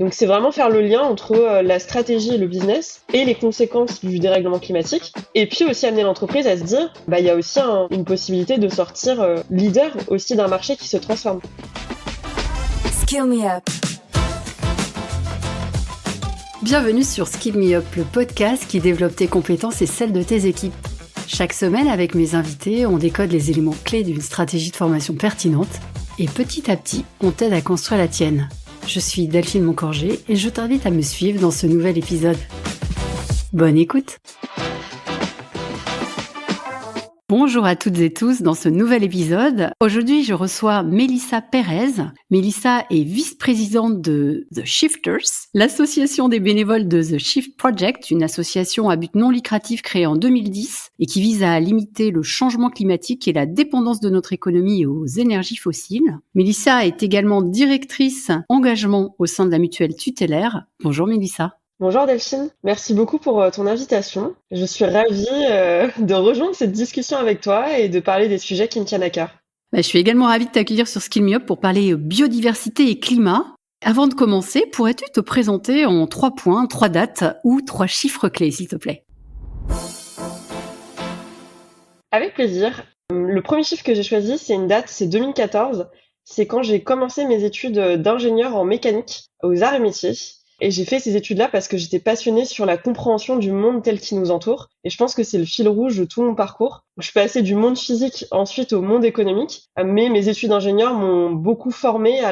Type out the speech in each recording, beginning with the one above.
Donc c'est vraiment faire le lien entre la stratégie et le business et les conséquences du dérèglement climatique. Et puis aussi amener l'entreprise à se dire, il y a aussi une possibilité de sortir leader aussi d'un marché qui se transforme. Skill Me Up. Bienvenue sur Skill Me Up, le podcast qui développe tes compétences et celles de tes équipes. Chaque semaine, avec mes invités, on décode les éléments clés d'une stratégie de formation pertinente et petit à petit, on t'aide à construire la tienne. Je suis Delphine Moncorgé et je t'invite à me suivre dans ce nouvel épisode. Bonne écoute! Bonjour à toutes et tous dans ce nouvel épisode. Aujourd'hui, je reçois Mélissa Pérez. Mélissa est vice-présidente de The Shifters, l'association des bénévoles de The Shift Project, une association à but non lucratif créée en 2010 et qui vise à limiter le changement climatique et la dépendance de notre économie aux énergies fossiles. Mélissa est également directrice engagement au sein de la mutuelle tutélaire. Bonjour Mélissa. Bonjour Delphine, merci beaucoup pour ton invitation. Je suis ravie de rejoindre cette discussion avec toi et de parler des sujets qui me tiennent à cœur. Je suis également ravie de t'accueillir sur Skill Me Up pour parler biodiversité et climat. Avant de commencer, pourrais-tu te présenter en 3 points, 3 dates ou 3 chiffres clés, s'il te plaît ? Avec plaisir. Le premier chiffre que j'ai choisi, c'est une date, c'est 2014. C'est quand j'ai commencé mes études d'ingénieur en mécanique aux arts et métiers. Et j'ai fait ces études-là parce que j'étais passionnée sur la compréhension du monde tel qu'il nous entoure. Et je pense que c'est le fil rouge de tout mon parcours. Je suis passée du monde physique ensuite au monde économique. Mais mes études d'ingénieur m'ont beaucoup formée à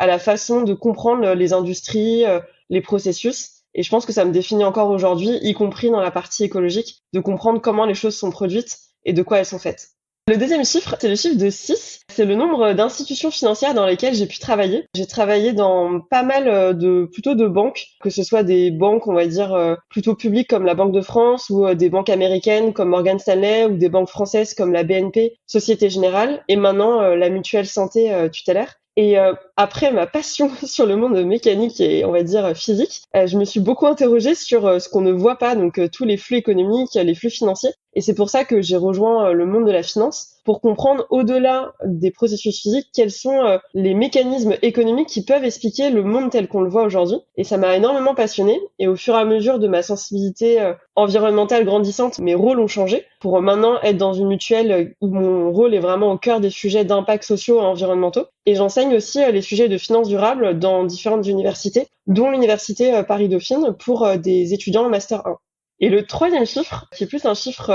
la façon de comprendre les industries, les processus. Et je pense que ça me définit encore aujourd'hui, y compris dans la partie écologique, de comprendre comment les choses sont produites et de quoi elles sont faites. Le deuxième chiffre, c'est le chiffre de 6. C'est le nombre d'institutions financières dans lesquelles j'ai pu travailler. J'ai travaillé dans pas mal plutôt de banques, que ce soit des banques, on va dire, plutôt publiques comme la Banque de France ou des banques américaines comme Morgan Stanley ou des banques françaises comme la BNP, Société Générale et maintenant la mutuelle santé tutélaire. Et après ma passion sur le monde mécanique et on va dire physique, je me suis beaucoup interrogée sur ce qu'on ne voit pas, donc tous les flux économiques, les flux financiers. Et c'est pour ça que j'ai rejoint le monde de la finance pour comprendre au-delà des processus physiques quels sont les mécanismes économiques qui peuvent expliquer le monde tel qu'on le voit aujourd'hui. Et ça m'a énormément passionnée. Et au fur et à mesure de ma sensibilité environnementale grandissante, mes rôles ont changé pour maintenant être dans une mutuelle où mon rôle est vraiment au cœur des sujets d'impact sociaux et environnementaux. Et j'enseigne aussi les sujets de finance durable dans différentes universités, dont l'université Paris-Dauphine pour des étudiants en Master 1. Et le troisième chiffre, qui est plus un chiffre,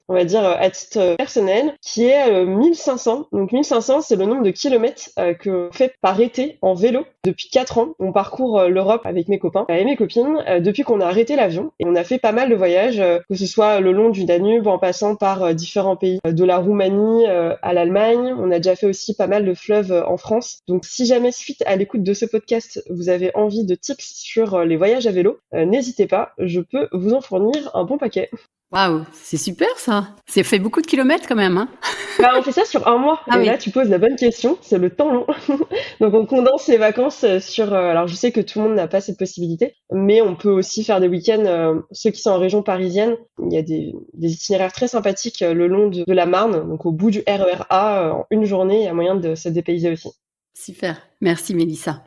on va dire, à titre personnel, qui est 1500. Donc 1500, c'est le nombre de kilomètres que fait par été en vélo. Depuis 4 ans, on parcourt l'Europe avec mes copains et mes copines depuis qu'on a arrêté l'avion. Et on a fait pas mal de voyages, que ce soit le long du Danube, en passant par différents pays, de la Roumanie à l'Allemagne. On a déjà fait aussi pas mal de fleuves en France. Donc si jamais, suite à l'écoute de ce podcast, vous avez envie de tips sur les voyages à vélo, n'hésitez pas, je peux vous en fournir un bon paquet. Waouh, c'est super ça. C'est fait beaucoup de kilomètres quand même, hein. On fait ça sur 1 mois. Et oui. Là, tu poses la bonne question. C'est le temps long. Donc, on condense les vacances sur. Alors, je sais que tout le monde n'a pas cette possibilité, mais on peut aussi faire des week-ends. Ceux qui sont en région parisienne, il y a des itinéraires très sympathiques le long de la Marne, donc au bout du RER A, en une journée, il y a moyen de se dépayser aussi. Super. Merci Mélissa.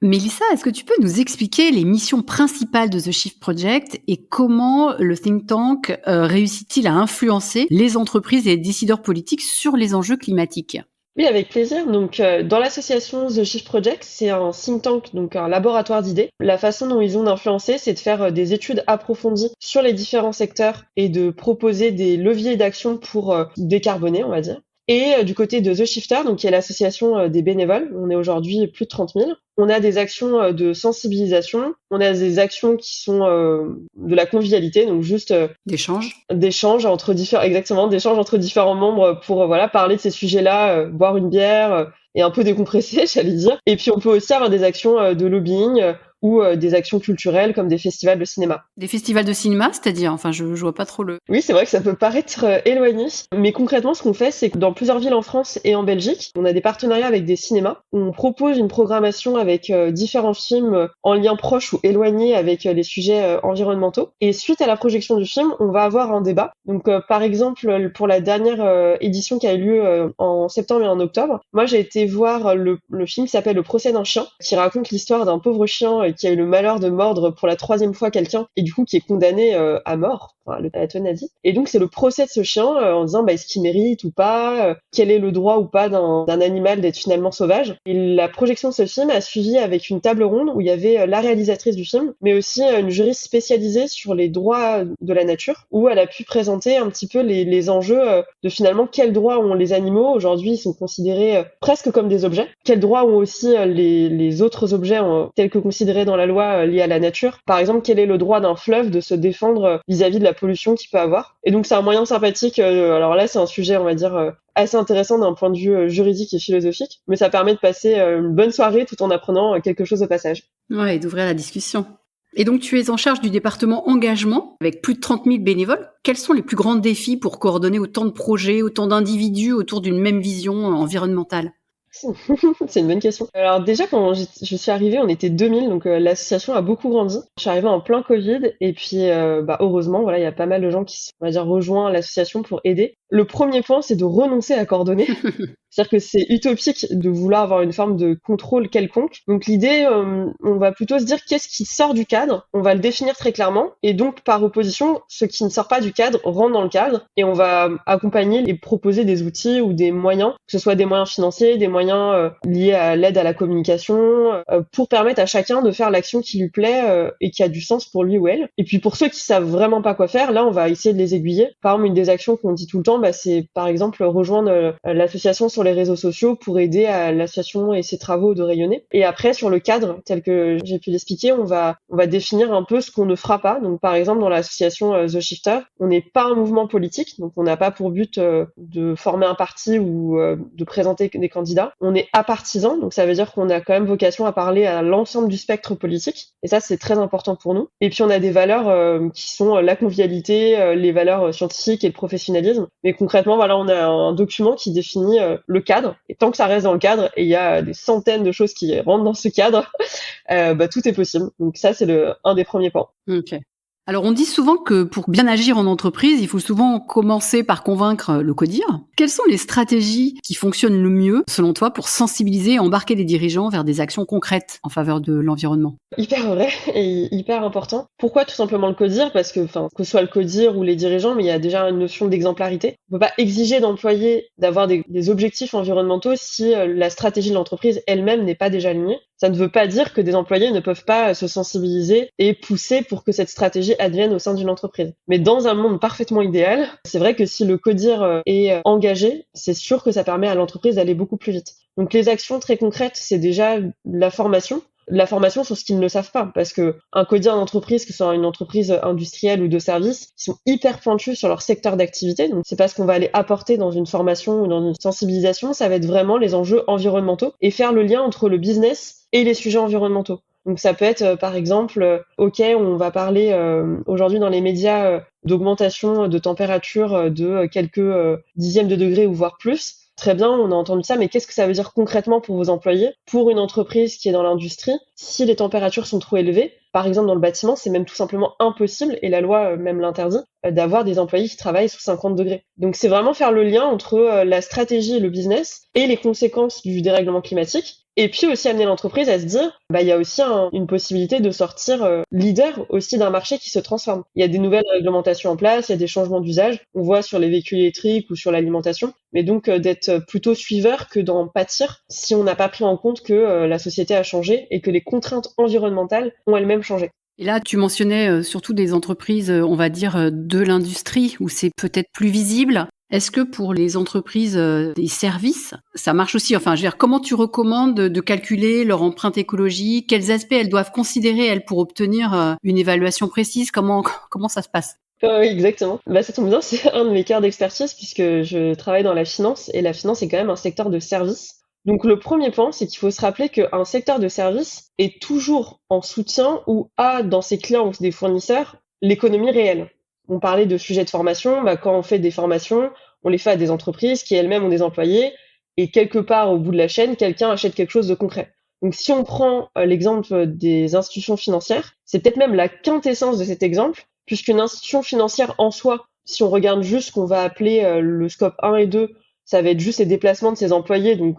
Mélissa, est-ce que tu peux nous expliquer les missions principales de The Shift Project et comment le think tank réussit-il à influencer les entreprises et les décideurs politiques sur les enjeux climatiques ? Oui, avec plaisir. Donc, dans l'association The Shift Project, c'est un think tank, donc un laboratoire d'idées. La façon dont ils ont d'influencer, c'est de faire des études approfondies sur les différents secteurs et de proposer des leviers d'action pour décarboner, on va dire. Et du côté de The Shifter, donc qui est l'association des bénévoles, on est aujourd'hui plus de 30 000. On a des actions de sensibilisation, on a des actions qui sont de la convivialité, donc juste d'échanges entre différents membres pour parler de ces sujets-là, boire une bière et un peu décompresser, j'allais dire. Et puis on peut aussi avoir des actions de lobbying ou des actions culturelles comme des festivals de cinéma. Des festivals de cinéma, c'est-à-dire, enfin, je vois pas trop le... Oui, c'est vrai que ça peut paraître éloigné, mais concrètement, ce qu'on fait, c'est que dans plusieurs villes en France et en Belgique, on a des partenariats avec des cinémas. On propose une programmation avec différents films en lien proche ou éloigné avec les sujets environnementaux. Et suite à la projection du film, on va avoir un débat. Donc, par exemple, pour la dernière édition qui a eu lieu en septembre et en octobre, moi, j'ai été voir le film qui s'appelle Le procès d'un chien, qui raconte l'histoire d'un pauvre chien qui a eu le malheur de mordre pour la 3e fois quelqu'un et du coup qui est condamné à mort, enfin, à l'euthanasie. Et donc c'est le procès de ce chien en disant est-ce qu'il mérite ou pas, quel est le droit ou pas d'un animal d'être finalement sauvage. Et la projection de ce film a suivi avec une table ronde où il y avait la réalisatrice du film, mais aussi une juriste spécialisée sur les droits de la nature, où elle a pu présenter un petit peu les enjeux de finalement quels droits ont les animaux. Aujourd'hui, ils sont considérés presque comme des objets. Quels droits ont aussi les autres objets tels que considérés dans la loi liés à la nature. Par exemple, quel est le droit d'un fleuve de se défendre vis-à-vis de la pollution qu'il peut avoir. Et donc c'est un moyen sympathique. Alors là, c'est un sujet, on va dire, assez intéressant d'un point de vue juridique et philosophique, mais ça permet de passer une bonne soirée tout en apprenant quelque chose au passage. Ouais, et d'ouvrir la discussion. Et donc, tu es en charge du département engagement, avec plus de 30 000 bénévoles. Quels sont les plus grands défis pour coordonner autant de projets, autant d'individus autour d'une même vision environnementale ? C'est une bonne question. Alors déjà, quand je suis arrivée, on était 2000, donc l'association a beaucoup grandi. Je suis arrivée en plein Covid, et puis heureusement, voilà, il y a pas mal de gens qui sont, on va dire, rejoint l'association pour aider. Le premier point, c'est de renoncer à coordonner. C'est-à-dire que c'est utopique de vouloir avoir une forme de contrôle quelconque. Donc l'idée, on va plutôt se dire qu'est-ce qui sort du cadre, on va le définir très clairement, et donc par opposition, ce qui ne sort pas du cadre rentre dans le cadre, et on va accompagner et proposer des outils ou des moyens, que ce soit des moyens financiers, des moyens liés à l'aide à la communication, pour permettre à chacun de faire l'action qui lui plaît et qui a du sens pour lui ou elle. Et puis pour ceux qui savent vraiment pas quoi faire, là on va essayer de les aiguiller. Par exemple, une des actions qu'on dit tout le temps, c'est par exemple rejoindre l'association sur les réseaux sociaux pour aider à l'association et ses travaux de rayonner. Et après, sur le cadre, tel que j'ai pu l'expliquer, on va définir un peu ce qu'on ne fera pas. Donc, par exemple, dans l'association The Shifter, on n'est pas un mouvement politique, donc on n'a pas pour but de former un parti ou de présenter des candidats. On est apartisan, donc ça veut dire qu'on a quand même vocation à parler à l'ensemble du spectre politique. Et ça, c'est très important pour nous. Et puis, on a des valeurs qui sont la convivialité, les valeurs scientifiques et le professionnalisme. Mais concrètement, voilà, on a un document qui définit le cadre, et tant que ça reste dans le cadre, et il y a des centaines de choses qui rentrent dans ce cadre, tout est possible. Donc ça, c'est un des premiers points. Ok. Alors, on dit souvent que pour bien agir en entreprise, il faut souvent commencer par convaincre le codir. Quelles sont les stratégies qui fonctionnent le mieux, selon toi, pour sensibiliser et embarquer les dirigeants vers des actions concrètes en faveur de l'environnement ? Hyper vrai et hyper important. Pourquoi tout simplement le codir ? Parce que ce soit le codir ou les dirigeants, mais il y a déjà une notion d'exemplarité. On peut pas exiger d'employés d'avoir des objectifs environnementaux si la stratégie de l'entreprise elle-même n'est pas déjà alignée. Ça ne veut pas dire que des employés ne peuvent pas se sensibiliser et pousser pour que cette stratégie advienne au sein d'une entreprise. Mais dans un monde parfaitement idéal, c'est vrai que si le codir est engagé, c'est sûr que ça permet à l'entreprise d'aller beaucoup plus vite. Donc les actions très concrètes, c'est déjà la formation sur ce qu'ils ne savent pas, parce que un codir d'entreprise, que ce soit une entreprise industrielle ou de service, ils sont hyper pointus sur leur secteur d'activité, donc c'est pas ce qu'on va aller apporter dans une formation ou dans une sensibilisation, ça va être vraiment les enjeux environnementaux et faire le lien entre le business et les sujets environnementaux. Donc ça peut être par exemple, on va parler aujourd'hui dans les médias d'augmentation de température de quelques dixièmes de degrés ou voire plus. Très bien, on a entendu ça, mais qu'est-ce que ça veut dire concrètement pour vos employés ? Pour une entreprise qui est dans l'industrie, si les températures sont trop élevées, par exemple dans le bâtiment, c'est même tout simplement impossible, et la loi même l'interdit, d'avoir des employés qui travaillent sous 50 degrés. Donc c'est vraiment faire le lien entre la stratégie et le business et les conséquences du dérèglement climatique. Et puis aussi amener l'entreprise à se dire, il y a aussi une possibilité de sortir leader aussi d'un marché qui se transforme. Il y a des nouvelles réglementations en place, il y a des changements d'usage. On voit sur les véhicules électriques ou sur l'alimentation. Mais donc d'être plutôt suiveur que d'en pâtir si on n'a pas pris en compte que la société a changé et que les contraintes environnementales ont elles-mêmes changé. Et là, tu mentionnais surtout des entreprises, on va dire, de l'industrie, où c'est peut-être plus visible. Est-ce que pour les entreprises des services, ça marche aussi ? Enfin, je veux dire, comment tu recommandes de calculer leur empreinte écologique ? Quels aspects elles doivent considérer, elles, pour obtenir une évaluation précise ? Comment ça se passe ? Oui, exactement. Ça tombe bien, c'est un de mes cœurs d'expertise puisque je travaille dans la finance et la finance est quand même un secteur de service. Donc le premier point, c'est qu'il faut se rappeler qu'un secteur de service est toujours en soutien ou a dans ses clients ou des fournisseurs l'économie réelle. On parlait de sujets de formation, quand on fait des formations, on les fait à des entreprises qui elles-mêmes ont des employés et quelque part au bout de la chaîne, quelqu'un achète quelque chose de concret. Donc si on prend l'exemple des institutions financières, c'est peut-être même la quintessence de cet exemple, puisqu'une institution financière en soi, si on regarde juste ce qu'on va appeler le scope 1 et 2, ça va être juste les déplacements de ses employés. Donc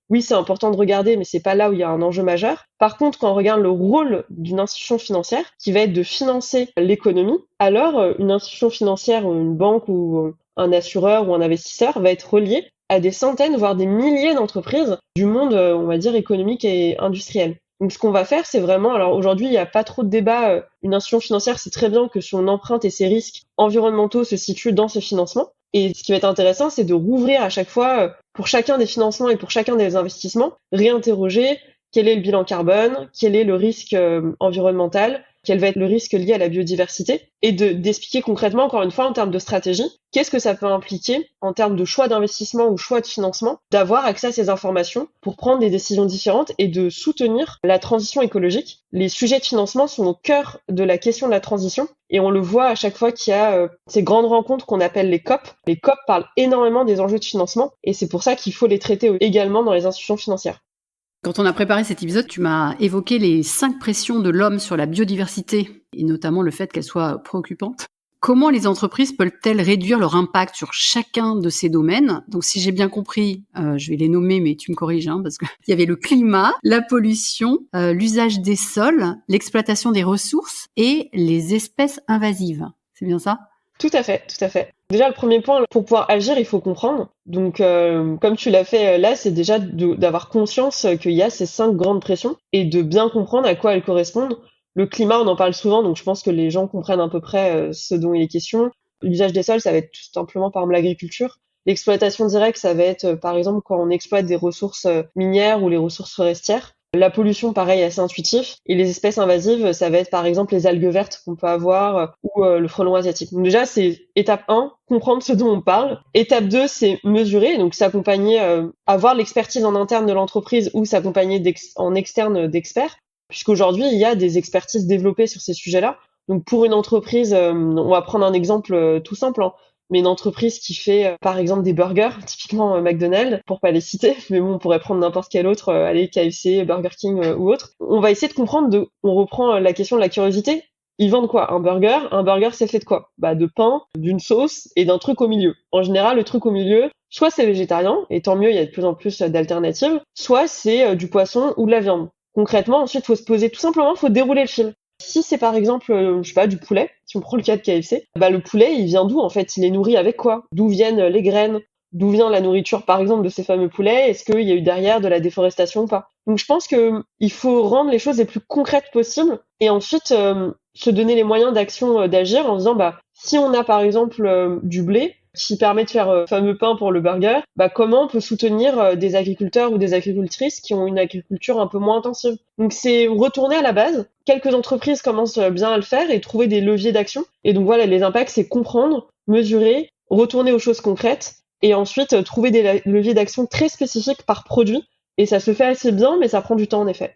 oui, c'est important de regarder, mais c'est pas là où il y a un enjeu majeur. Par contre, quand on regarde le rôle d'une institution financière, qui va être de financer l'économie, alors une institution financière, une banque ou un assureur ou un investisseur va être relié à des centaines, voire des milliers d'entreprises du monde, on va dire, économique et industriel. Donc ce qu'on va faire, c'est vraiment, alors aujourd'hui, il n'y a pas trop de débat, une institution financière, c'est très bien que son empreinte et ses risques environnementaux se situent dans ce financement. Et ce qui va être intéressant, c'est de rouvrir à chaque fois, pour chacun des financements et pour chacun des investissements, réinterroger quel est le bilan carbone, quel est le risque environnemental, quel va être le risque lié à la biodiversité, et d'expliquer concrètement, encore une fois, en termes de stratégie, qu'est-ce que ça peut impliquer en termes de choix d'investissement ou choix de financement, d'avoir accès à ces informations pour prendre des décisions différentes et de soutenir la transition écologique. Les sujets de financement sont au cœur de la question de la transition, et on le voit à chaque fois qu'il y a ces grandes rencontres qu'on appelle les COP. Les COP parlent énormément des enjeux de financement, et c'est pour ça qu'il faut les traiter également dans les institutions financières. Quand on a préparé cet épisode, tu m'as évoqué les 5 pressions de l'homme sur la biodiversité, et notamment le fait qu'elle soit préoccupante. Comment les entreprises peuvent-elles réduire leur impact sur chacun de ces domaines? Donc si j'ai bien compris, je vais les nommer, mais tu me corriges, parce qu'il y avait le climat, la pollution, l'usage des sols, l'exploitation des ressources et les espèces invasives. C'est bien ça? Tout à fait, tout à fait. Déjà, le premier point, pour pouvoir agir, il faut comprendre. Donc, comme tu l'as fait là, c'est déjà d'avoir conscience qu'il y a ces 5 grandes pressions et de bien comprendre à quoi elles correspondent. Le climat, on en parle souvent, donc je pense que les gens comprennent à peu près ce dont il est question. L'usage des sols, ça va être tout simplement, par exemple, l'agriculture. L'exploitation directe, ça va être, par exemple, quand on exploite des ressources minières ou les ressources forestières. La pollution, pareil, assez intuitif. Et les espèces invasives, ça va être par exemple les algues vertes qu'on peut avoir ou le frelon asiatique. Donc déjà, c'est étape 1, comprendre ce dont on parle. Étape 2, c'est mesurer, donc s'accompagner, avoir l'expertise en interne de l'entreprise ou s'accompagner en externe d'experts. Puisqu'aujourd'hui, il y a des expertises développées sur ces sujets-là. Donc pour une entreprise, on va prendre un exemple tout simple, mais une entreprise qui fait par exemple des burgers, typiquement McDonald's, pour pas les citer, mais bon, on pourrait prendre n'importe quel autre, allez, KFC, Burger King ou autre. On va essayer de comprendre, on reprend la question de la curiosité. Ils vendent quoi? Un burger, c'est fait de quoi? De pain, d'une sauce et d'un truc au milieu. En général, le truc au milieu, soit c'est végétarien, et tant mieux, il y a de plus en plus d'alternatives, soit c'est du poisson ou de la viande. Concrètement, ensuite, faut se poser, tout simplement, faut dérouler le fil. Si c'est par exemple, je sais pas, du poulet, si on prend le cas de KFC, le poulet, il vient d'où en fait? Il est nourri avec quoi? D'où viennent les graines? D'où vient la nourriture par exemple de ces fameux poulets? Est-ce qu'il y a eu derrière de la déforestation ou pas? Donc je pense que il faut rendre les choses les plus concrètes possibles et ensuite se donner les moyens d'action, d'agir en disant si on a par exemple du blé qui permet de faire fameux pain pour le burger, comment on peut soutenir des agriculteurs ou des agricultrices qui ont une agriculture un peu moins intensive. Donc c'est retourner à la base. Quelques entreprises commencent bien à le faire et trouver des leviers d'action. Et donc voilà, les impacts, c'est comprendre, mesurer, retourner aux choses concrètes et ensuite trouver des leviers d'action très spécifiques par produit. Et ça se fait assez bien, mais ça prend du temps en effet.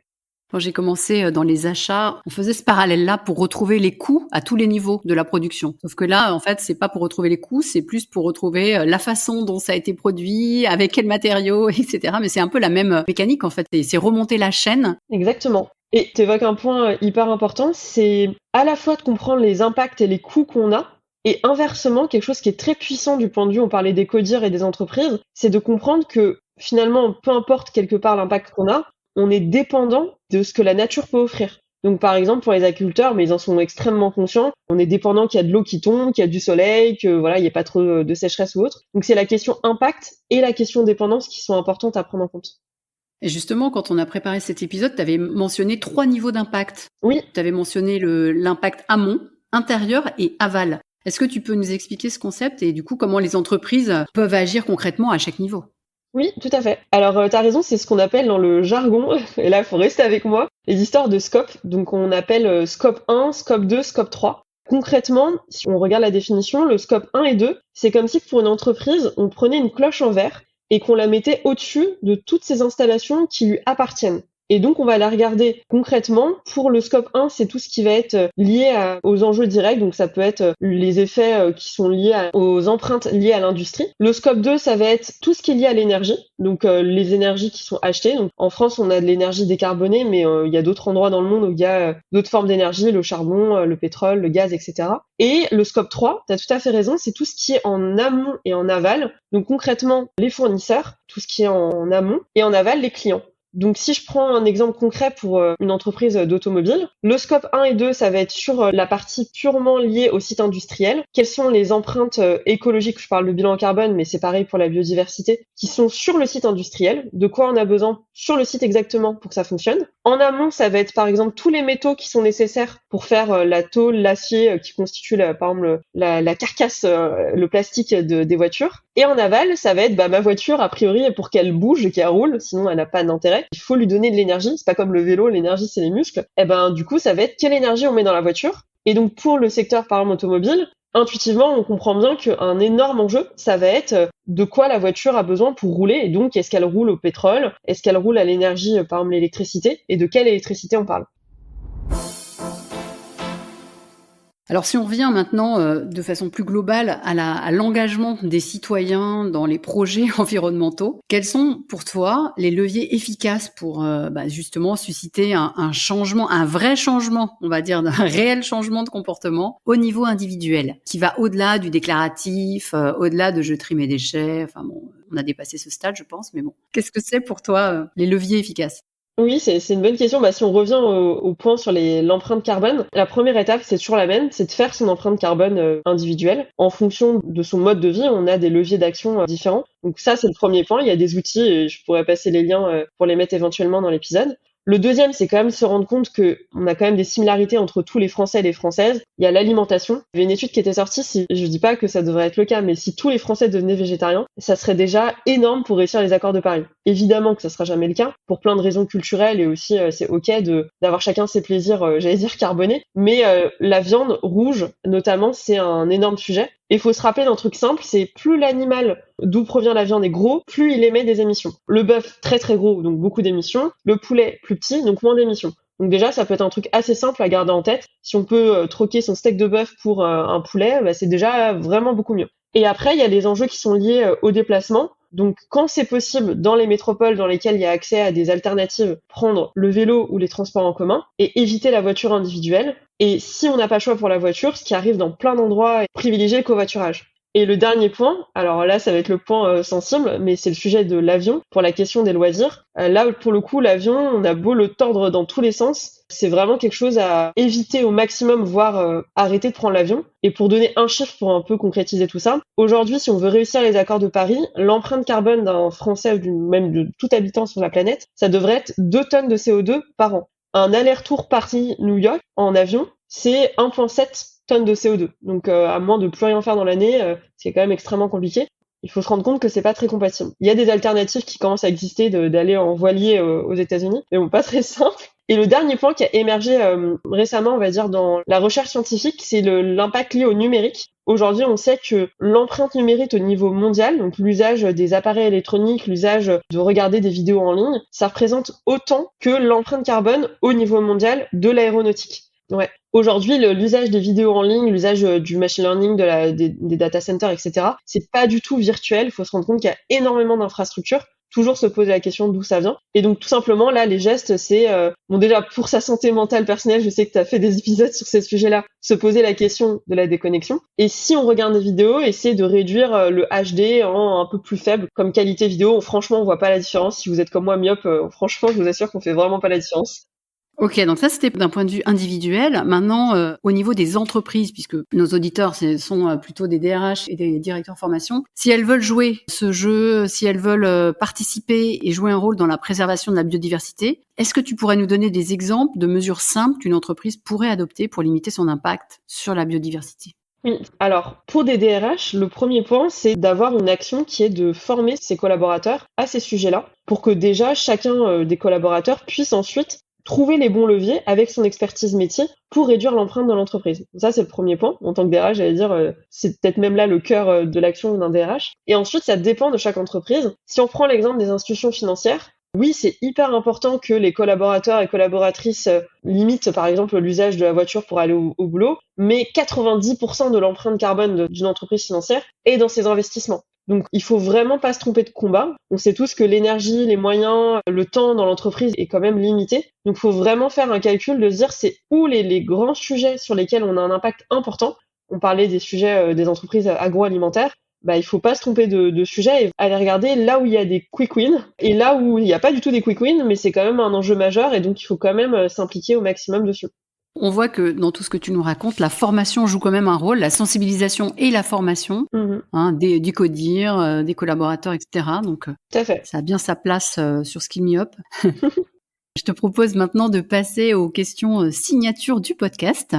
Quand j'ai commencé dans les achats, on faisait ce parallèle-là pour retrouver les coûts à tous les niveaux de la production. Sauf que là, en fait, c'est pas pour retrouver les coûts, c'est plus pour retrouver la façon dont ça a été produit, avec quels matériaux, etc. Mais c'est un peu la même mécanique, en fait. Et c'est remonter la chaîne. Exactement. Et tu évoques un point hyper important, c'est à la fois de comprendre les impacts et les coûts qu'on a, et inversement, quelque chose qui est très puissant du point de vue, on parlait des codires et des entreprises, c'est de comprendre que finalement, peu importe quelque part l'impact qu'on a, on est dépendant de ce que la nature peut offrir. Donc par exemple pour les agriculteurs, mais ils en sont extrêmement conscients, on est dépendant qu'il y a de l'eau qui tombe, qu'il y a du soleil, que voilà, il n'y a pas trop de sécheresse ou autre. Donc c'est la question impact et la question dépendance qui sont importantes à prendre en compte. Et justement, quand on a préparé cet épisode, tu avais mentionné 3 niveaux d'impact. Oui. Tu avais mentionné l'impact amont, intérieur et aval. Est-ce que tu peux nous expliquer ce concept et du coup comment les entreprises peuvent agir concrètement à chaque niveau? Oui, tout à fait. Alors, t'as raison, c'est ce qu'on appelle dans le jargon, et là, il faut rester avec moi, les histoires de scope. Donc, on appelle scope 1, scope 2, scope 3. Concrètement, si on regarde la définition, le scope 1 et 2, c'est comme si pour une entreprise, on prenait une cloche en verre et qu'on la mettait au-dessus de toutes ces installations qui lui appartiennent. Et donc, on va la regarder concrètement. Pour le scope 1, c'est tout ce qui va être lié aux enjeux directs. Donc, ça peut être les effets qui sont liés aux empreintes liées à l'industrie. Le scope 2, ça va être tout ce qui est lié à l'énergie. Donc, les énergies qui sont achetées. Donc, en France, on a de l'énergie décarbonée, mais il y a d'autres endroits dans le monde où il y a d'autres formes d'énergie, le charbon, le pétrole, le gaz, etc. Et le scope 3, tu as tout à fait raison, c'est tout ce qui est en amont et en aval. Donc, concrètement, les fournisseurs, tout ce qui est en amont, et en aval, les clients. Donc, si je prends un exemple concret pour une entreprise d'automobile, le scope 1 et 2, ça va être sur la partie purement liée au site industriel. Quelles sont les empreintes écologiques, je parle de bilan carbone, mais c'est pareil pour la biodiversité, qui sont sur le site industriel, de quoi on a besoin sur le site exactement pour que ça fonctionne. En amont, ça va être par exemple tous les métaux qui sont nécessaires pour faire la tôle, l'acier qui constitue par exemple la carcasse, le plastique des voitures. Et en aval, ça va être ma voiture, a priori, pour qu'elle bouge et qu'elle roule, sinon elle n'a pas d'intérêt. Il faut lui donner de l'énergie, c'est pas comme le vélo, l'énergie c'est les muscles. Et du coup, ça va être quelle énergie on met dans la voiture. Et donc pour le secteur par exemple automobile, intuitivement, on comprend bien qu'un énorme enjeu, ça va être de quoi la voiture a besoin pour rouler. Et donc, est-ce qu'elle roule au pétrole? Est-ce qu'elle roule à l'énergie, par exemple l'électricité? Et de quelle électricité on parle? Alors si on revient maintenant de façon plus globale à l'engagement des citoyens dans les projets environnementaux, quels sont pour toi les leviers efficaces pour justement susciter un changement, un vrai changement, on va dire, un réel changement de comportement au niveau individuel, qui va au-delà du déclaratif, au-delà de je trie mes déchets, enfin bon, on a dépassé ce stade je pense, mais bon. Qu'est-ce que c'est pour toi les leviers efficaces? Oui, c'est une bonne question. Si on revient au point sur l'empreinte carbone, la première étape, c'est toujours la même, c'est de faire son empreinte carbone individuelle. En fonction de son mode de vie, on a des leviers d'action différents. Donc ça, c'est le premier point. Il y a des outils, et je pourrais passer les liens pour les mettre éventuellement dans l'épisode. Le deuxième, c'est quand même se rendre compte que on a quand même des similarités entre tous les Français et les Françaises. Il y a l'alimentation. Il y a une étude qui était sortie, je dis pas que ça devrait être le cas, mais si tous les Français devenaient végétariens, ça serait déjà énorme pour réussir les accords de Paris. Évidemment que ça sera jamais le cas, pour plein de raisons culturelles et aussi c'est ok d'avoir chacun ses plaisirs, j'allais dire carbonés, mais la viande rouge, notamment, c'est un énorme sujet. Et il faut se rappeler d'un truc simple, c'est plus l'animal d'où provient la viande est gros, plus il émet des émissions. Le bœuf, très très gros, donc beaucoup d'émissions. Le poulet, plus petit, donc moins d'émissions. Donc déjà, ça peut être un truc assez simple à garder en tête. Si on peut troquer son steak de bœuf pour un poulet, c'est déjà vraiment beaucoup mieux. Et après, il y a les enjeux qui sont liés au déplacement. Donc, quand c'est possible, dans les métropoles dans lesquelles il y a accès à des alternatives, prendre le vélo ou les transports en commun et éviter la voiture individuelle. Et si on n'a pas le choix pour la voiture, ce qui arrive dans plein d'endroits, privilégier le covoiturage. Et le dernier point, alors là, ça va être le point sensible, mais c'est le sujet de l'avion, pour la question des loisirs. Là, pour le coup, l'avion, on a beau le tordre dans tous les sens, c'est vraiment quelque chose à éviter au maximum, voire arrêter de prendre l'avion. Et pour donner un chiffre pour un peu concrétiser tout ça, aujourd'hui, si on veut réussir les accords de Paris, l'empreinte carbone d'un Français ou même de tout habitant sur la planète, ça devrait être 2 tonnes de CO2 par an. Un aller-retour Paris-New York en avion, c'est 1,7 tonnes de CO2. Donc, à moins de plus rien faire dans l'année, ce qui est quand même extrêmement compliqué, il faut se rendre compte que c'est pas très compatible. Il y a des alternatives qui commencent à exister d'aller en voilier aux États-Unis, mais bon, pas très simple. Et le dernier point qui a émergé récemment, on va dire, dans la recherche scientifique, c'est l'impact lié au numérique. Aujourd'hui, on sait que l'empreinte numérique au niveau mondial, donc l'usage des appareils électroniques, l'usage de regarder des vidéos en ligne, ça représente autant que l'empreinte carbone au niveau mondial de l'aéronautique. Ouais. Aujourd'hui, l'usage des vidéos en ligne, l'usage du machine learning, des data centers, etc., c'est pas du tout virtuel. Il faut se rendre compte qu'il y a énormément d'infrastructures. Toujours se poser la question d'où ça vient. Et donc, tout simplement, là, les gestes, c'est... déjà, pour sa santé mentale personnelle, je sais que tu as fait des épisodes sur ces sujets-là, se poser la question de la déconnexion. Et si on regarde des vidéos, essayer de réduire le HD en un peu plus faible comme qualité vidéo. Franchement, on voit pas la différence. Si vous êtes comme moi, myope, franchement, je vous assure qu'on fait vraiment pas la différence. Ok, donc ça c'était d'un point de vue individuel. Maintenant, au niveau des entreprises, puisque nos auditeurs sont plutôt des DRH et des directeurs formation, si elles veulent jouer ce jeu, si elles veulent participer et jouer un rôle dans la préservation de la biodiversité, est-ce que tu pourrais nous donner des exemples de mesures simples qu'une entreprise pourrait adopter pour limiter son impact sur la biodiversité ? Oui, alors pour des DRH, le premier point, c'est d'avoir une action qui est de former ses collaborateurs à ces sujets-là, pour que déjà chacun des collaborateurs puisse ensuite trouver les bons leviers avec son expertise métier pour réduire l'empreinte de l'entreprise. Ça, c'est le premier point. En tant que DRH, j'allais dire, c'est peut-être même là le cœur de l'action d'un DRH. Et ensuite, ça dépend de chaque entreprise. Si on prend l'exemple des institutions financières, oui, c'est hyper important que les collaborateurs et collaboratrices limitent, par exemple, l'usage de la voiture pour aller au boulot, mais 90% de l'empreinte carbone d'une entreprise financière est dans ses investissements. Donc, il faut vraiment pas se tromper de combat. On sait tous que l'énergie, les moyens, le temps dans l'entreprise est quand même limité. Donc, il faut vraiment faire un calcul de se dire c'est où les grands sujets sur lesquels on a un impact important. On parlait des sujets des entreprises agroalimentaires. Il faut pas se tromper de sujet et aller regarder là où il y a des quick wins et là où il n'y a pas du tout des quick wins, mais c'est quand même un enjeu majeur et donc il faut quand même s'impliquer au maximum dessus. On voit que dans tout ce que tu nous racontes, la formation joue quand même un rôle, la sensibilisation et la formation, du CODIR, des collaborateurs, etc. Donc, tout à fait. Ça a bien sa place sur Skill Me Up. Je te propose maintenant de passer aux questions signature du podcast.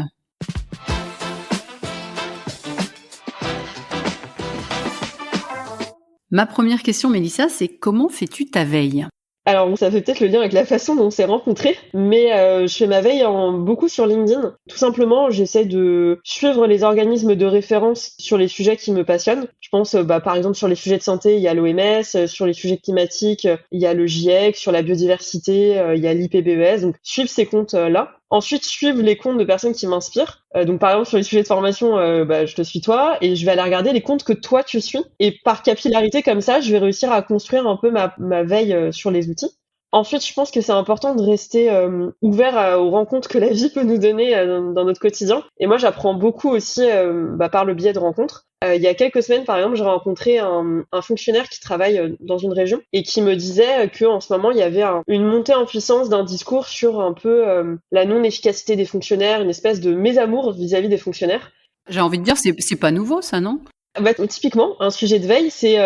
Ma première question, Mélissa, c'est comment fais-tu ta veille ? Alors, ça fait peut-être le lien avec la façon dont on s'est rencontrés, mais je fais ma veille beaucoup sur LinkedIn. Tout simplement, j'essaie de suivre les organismes de référence sur les sujets qui me passionnent. Je pense, par exemple, sur les sujets de santé, il y a l'OMS, sur les sujets climatiques, il y a le GIEC, sur la biodiversité, il y a l'IPBES. Donc, suivre ces comptes-là. Ensuite, suivre les comptes de personnes qui m'inspirent. Donc, par exemple, sur les sujets de formation, je te suis toi et je vais aller regarder les comptes que toi, tu suis. Et par capillarité, comme ça, je vais réussir à construire un peu ma veille sur les outils. Ensuite, je pense que c'est important de rester ouvert aux rencontres que la vie peut nous donner dans notre quotidien. Et moi, j'apprends beaucoup aussi par le biais de rencontres. Il y a quelques semaines, par exemple, j'ai rencontré un fonctionnaire qui travaille dans une région et qui me disait qu'en ce moment, il y avait une montée en puissance d'un discours sur un peu la non-efficacité des fonctionnaires, une espèce de mésamour vis-à-vis des fonctionnaires. J'ai envie de dire, c'est pas nouveau, ça, non ? Typiquement, un sujet de veille, c'est...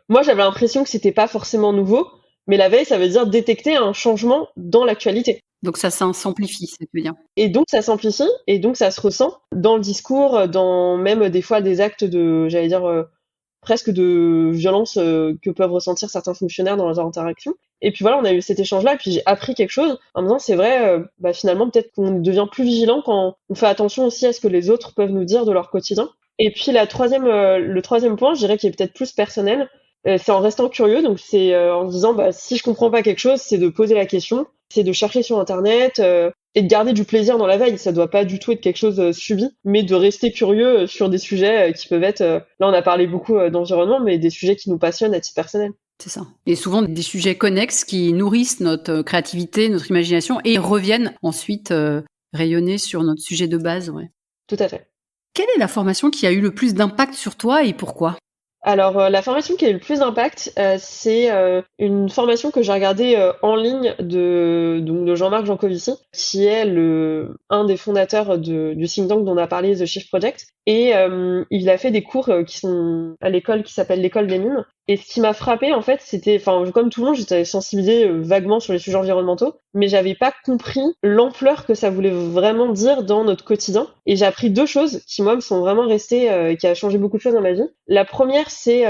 moi, j'avais l'impression que c'était pas forcément nouveau, mais la veille, ça veut dire détecter un changement dans l'actualité. Donc ça s'amplifie, ça veut dire. Et donc ça s'amplifie, et donc ça se ressent dans le discours, dans même des fois des actes de, j'allais dire, presque de violence que peuvent ressentir certains fonctionnaires dans leurs interactions. Et puis voilà, on a eu cet échange-là, et puis j'ai appris quelque chose en me disant, c'est vrai, finalement, peut-être qu'on devient plus vigilant quand on fait attention aussi à ce que les autres peuvent nous dire de leur quotidien. Et puis le troisième point, je dirais qu'il est peut-être plus personnel, c'est en restant curieux, donc c'est en se disant si je comprends pas quelque chose, c'est de poser la question, c'est de chercher sur internet et de garder du plaisir dans la veille. Ça doit pas du tout être quelque chose subi, mais de rester curieux sur des sujets qui peuvent être, là on a parlé beaucoup d'environnement, mais des sujets qui nous passionnent à titre personnel. C'est ça. Et souvent des sujets connexes qui nourrissent notre créativité, notre imagination et reviennent ensuite rayonner sur notre sujet de base. Ouais. Tout à fait. Quelle est la formation qui a eu le plus d'impact sur toi et pourquoi ? Alors, la formation qui a eu le plus d'impact, c'est une formation que j'ai regardée en ligne de Jean-Marc Jancovici, qui est un des fondateurs du think tank dont on a parlé, The Shift Project. Et il a fait des cours qui sont à l'école qui s'appelle l'école des mines. Et ce qui m'a frappé, en fait, c'était, comme tout le monde, j'étais sensibilisée vaguement sur les sujets environnementaux, mais j'avais pas compris l'ampleur que ça voulait vraiment dire dans notre quotidien. Et j'ai appris deux choses qui, moi, me sont vraiment restées, et qui a changé beaucoup de choses dans ma vie. La première, c'est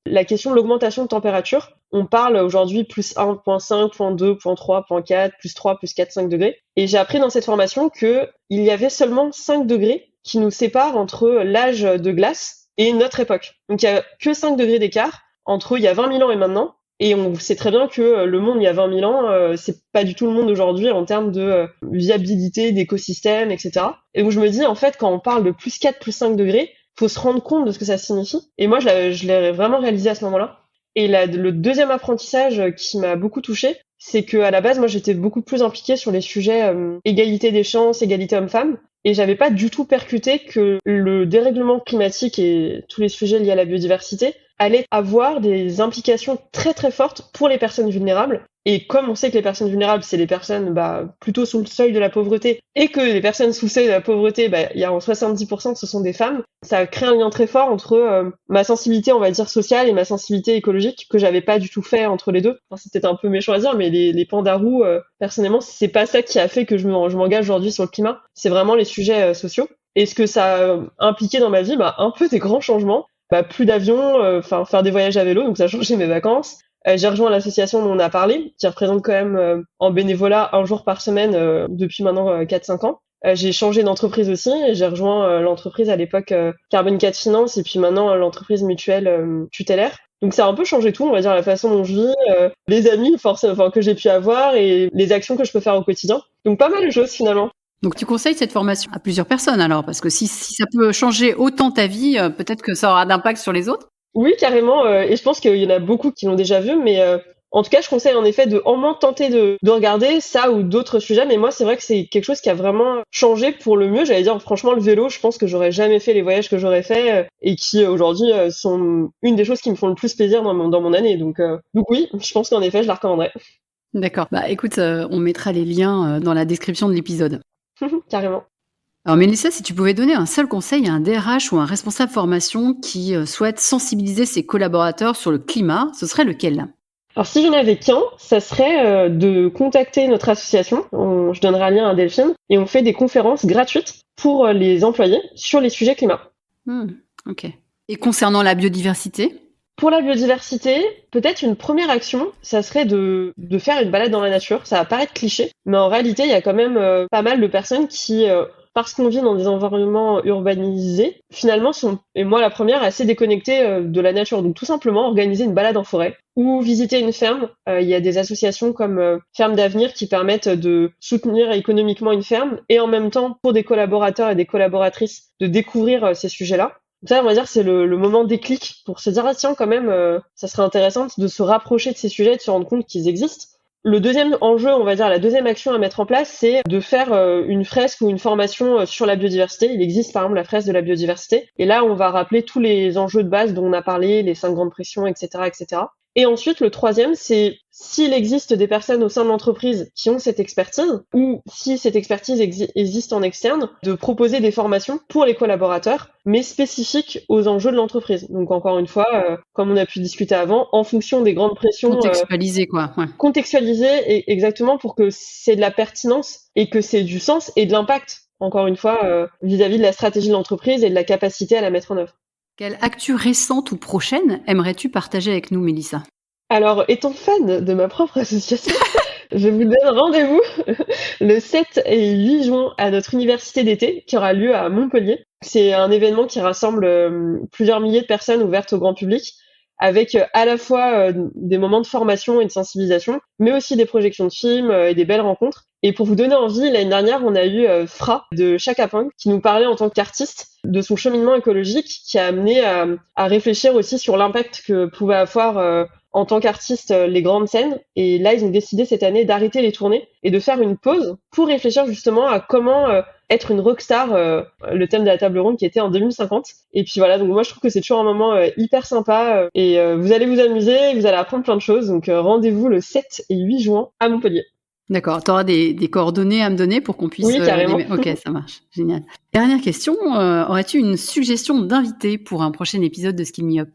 la question de l'augmentation de température. On parle aujourd'hui plus 1.5, 0.2, 0.3, 0.4, plus 3, plus 4, 5 degrés. Et j'ai appris dans cette formation que il y avait seulement 5 degrés qui nous séparent entre l'âge de glace et notre époque. Donc il y a que 5 degrés d'écart entre il y a 20 000 ans et maintenant. Et on sait très bien que le monde il y a 20 000 ans, c'est pas du tout le monde aujourd'hui en termes de viabilité, d'écosystème, etc. Et donc je me dis, en fait, quand on parle de plus 4, plus 5 degrés, faut se rendre compte de ce que ça signifie. Et moi, je l'ai vraiment réalisé à ce moment-là. Et le deuxième apprentissage qui m'a beaucoup touchée, c'est que à la base, moi, j'étais beaucoup plus impliquée sur les sujets égalité des chances, égalité homme-femme. Et j'avais pas du tout percuté que le dérèglement climatique et tous les sujets liés à la biodiversité allaient avoir des implications très très fortes pour les personnes vulnérables. Et comme on sait que les personnes vulnérables, c'est les personnes plutôt sous le seuil de la pauvreté, et que les personnes sous le seuil de la pauvreté, il y a en 70% ce sont des femmes, ça crée un lien très fort entre ma sensibilité, on va dire, sociale et ma sensibilité écologique, que j'avais pas du tout fait entre les deux. Enfin, c'est peut-être un peu méchant à dire, mais les pandarous, personnellement, c'est pas ça qui a fait que je m'engage aujourd'hui sur le climat. C'est vraiment les sujets sociaux. Et ce que ça a impliqué dans ma vie, un peu des grands changements. Plus d'avions, faire des voyages à vélo, donc ça a changé mes vacances. J'ai rejoint l'association dont on a parlé, qui représente quand même en bénévolat 1 jour par semaine depuis maintenant 4-5 ans. J'ai changé d'entreprise aussi et j'ai rejoint l'entreprise à l'époque Carbon 4 Finance et puis maintenant l'entreprise mutuelle tutélaire. Donc ça a un peu changé tout, on va dire, la façon dont je vis, les amis que j'ai pu avoir et les actions que je peux faire au quotidien. Donc pas mal de choses finalement. Donc tu conseilles cette formation à plusieurs personnes alors, parce que si ça peut changer autant ta vie, peut-être que ça aura d'impact sur les autres? Oui, carrément, et je pense qu'il y en a beaucoup qui l'ont déjà vu, mais en tout cas, je conseille en effet de au moins tenter de regarder ça ou d'autres sujets. Mais moi, c'est vrai que c'est quelque chose qui a vraiment changé pour le mieux. J'allais dire, franchement, le vélo, je pense que j'aurais jamais fait les voyages que j'aurais fait et qui aujourd'hui sont une des choses qui me font le plus plaisir dans mon année. Donc oui, je pense qu'en effet, je la recommanderais. D'accord. Bah écoute, on mettra les liens dans la description de l'épisode. Carrément. Alors Mélissa, si tu pouvais donner un seul conseil à un DRH ou un responsable formation qui souhaite sensibiliser ses collaborateurs sur le climat, ce serait lequel? Alors si j'en avais qu'un, ça serait de contacter notre association. Je donnerai un lien à Delphine et on fait des conférences gratuites pour les employés sur les sujets climat. Ok. Et concernant la biodiversité? Pour la biodiversité, peut-être une première action, ça serait de faire une balade dans la nature. Ça va paraître cliché, mais en réalité, il y a quand même pas mal de personnes qui, parce qu'on vit dans des environnements urbanisés, finalement sont, et moi la première, assez déconnectées de la nature. Donc tout simplement organiser une balade en forêt ou visiter une ferme. Il y a des associations comme Ferme d'Avenir qui permettent de soutenir économiquement une ferme et en même temps pour des collaborateurs et des collaboratrices de découvrir ces sujets-là. Ça, on va dire, c'est le moment déclic pour se dire, ah tiens, quand même, ça serait intéressant de se rapprocher de ces sujets et de se rendre compte qu'ils existent. Le deuxième enjeu, on va dire, la deuxième action à mettre en place, c'est de faire une fresque ou une formation sur la biodiversité. Il existe, par exemple, la fresque de la biodiversité. Et là, on va rappeler tous les enjeux de base dont on a parlé, les 5 grandes pressions, etc., etc. Et ensuite, le troisième, c'est s'il existe des personnes au sein de l'entreprise qui ont cette expertise, ou si cette expertise existe en externe, de proposer des formations pour les collaborateurs, mais spécifiques aux enjeux de l'entreprise. Donc encore une fois, comme on a pu discuter avant, en fonction des grandes pressions, Contextualiser quoi. Ouais. Contextualiser exactement pour que c'est de la pertinence et que c'est du sens et de l'impact. Encore une fois, vis-à-vis de la stratégie de l'entreprise et de la capacité à la mettre en œuvre. Quelle actu récente ou prochaine aimerais-tu partager avec nous, Mélissa? Alors, étant fan de ma propre association, je vous donne rendez-vous le 7 et 8 juin à notre université d'été qui aura lieu à Montpellier. C'est un événement qui rassemble plusieurs milliers de personnes ouvertes au grand public avec à la fois des moments de formation et de sensibilisation, mais aussi des projections de films et des belles rencontres. Et pour vous donner envie, l'année dernière, on a eu Fra de Chaka Pong qui nous parlait en tant qu'artiste de son cheminement écologique qui a amené à réfléchir aussi sur l'impact que pouvaient avoir en tant qu'artiste les grandes scènes. Et là, ils ont décidé cette année d'arrêter les tournées et de faire une pause pour réfléchir justement à comment être une rockstar, le thème de la table ronde qui était en 2050. Et puis voilà, donc moi je trouve que c'est toujours un moment hyper sympa et vous allez vous amuser, vous allez apprendre plein de choses. Donc rendez-vous le 7 et 8 juin à Montpellier. D'accord, tu auras des coordonnées à me donner pour qu'on puisse... Oui, carrément. Ok, ça marche, génial. Dernière question, aurais-tu une suggestion d'invité pour un prochain épisode de Skill Me Up?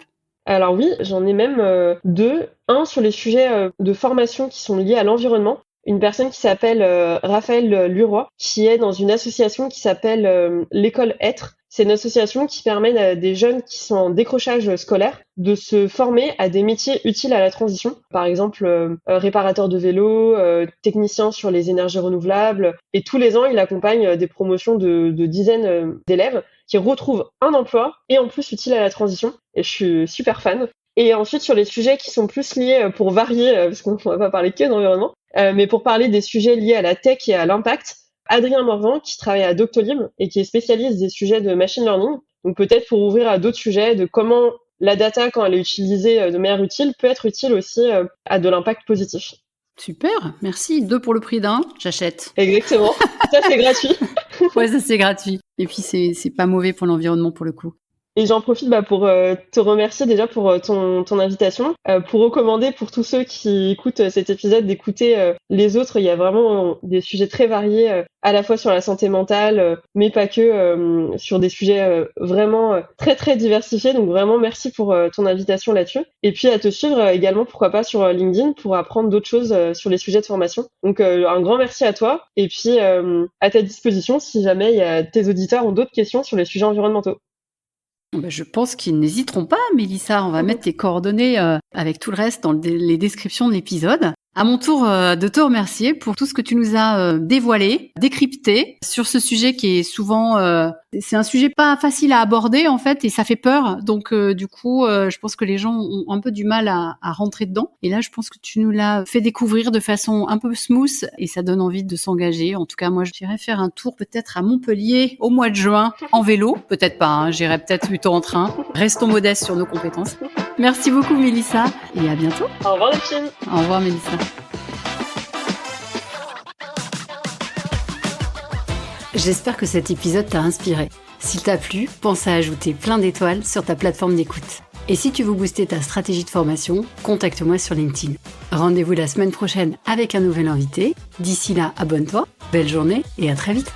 Alors oui, j'en ai même deux. Un sur les sujets de formation qui sont liés à l'environnement. Une personne qui s'appelle Raphaël Luroy, qui est dans une association qui s'appelle l'École Être. C'est une association qui permet à des jeunes qui sont en décrochage scolaire de se former à des métiers utiles à la transition. Par exemple, réparateur de vélo, technicien sur les énergies renouvelables. Et tous les ans, il accompagne des promotions de dizaines d'élèves qui retrouvent un emploi et en plus utile à la transition. Et je suis super fan. Et ensuite, sur les sujets qui sont plus liés, pour varier, parce qu'on va pas parler que d'environnement, mais pour parler des sujets liés à la tech et à l'impact, Adrien Morvan, qui travaille à Doctolib et qui est spécialiste des sujets de machine learning. Donc peut-être pour ouvrir à d'autres sujets de comment la data, quand elle est utilisée de manière utile, peut être utile aussi à de l'impact positif. Super, merci. 2 pour le prix d'un, j'achète. Exactement. Ça, c'est gratuit. Ouais, ça c'est gratuit. Et puis c'est pas mauvais pour l'environnement pour le coup. Et j'en profite pour te remercier déjà pour ton invitation, pour recommander pour tous ceux qui écoutent cet épisode d'écouter les autres. Il y a vraiment des sujets très variés, à la fois sur la santé mentale, mais pas que, sur des sujets vraiment très très diversifiés. Donc vraiment merci pour ton invitation là-dessus. Et puis à te suivre également, pourquoi pas sur LinkedIn pour apprendre d'autres choses sur les sujets de formation. Donc un grand merci à toi et puis à ta disposition si jamais tes auditeurs ont d'autres questions sur les sujets environnementaux. Je pense qu'ils n'hésiteront pas, Mélissa. On va mettre tes coordonnées avec tout le reste dans les descriptions de l'épisode. À mon tour de te remercier pour tout ce que tu nous as dévoilé, décrypté sur ce sujet qui est souvent... c'est un sujet pas facile à aborder en fait et ça fait peur. Donc du coup, je pense que les gens ont un peu du mal à rentrer dedans. Et là, je pense que tu nous l'as fait découvrir de façon un peu smooth et ça donne envie de s'engager. En tout cas, moi, j'irai faire un tour peut-être à Montpellier au mois de juin en vélo. Peut-être pas, hein, j'irai peut-être plutôt en train. Restons modestes sur nos compétences. Merci beaucoup Mélissa et à bientôt. Au revoir Delphine. Au revoir Mélissa. J'espère que cet épisode t'a inspiré. S'il t'a plu, pense à ajouter plein d'étoiles sur ta plateforme d'écoute. Et si tu veux booster ta stratégie de formation, contacte-moi sur LinkedIn. Rendez-vous la semaine prochaine avec un nouvel invité. D'ici là, abonne-toi, belle journée et à très vite.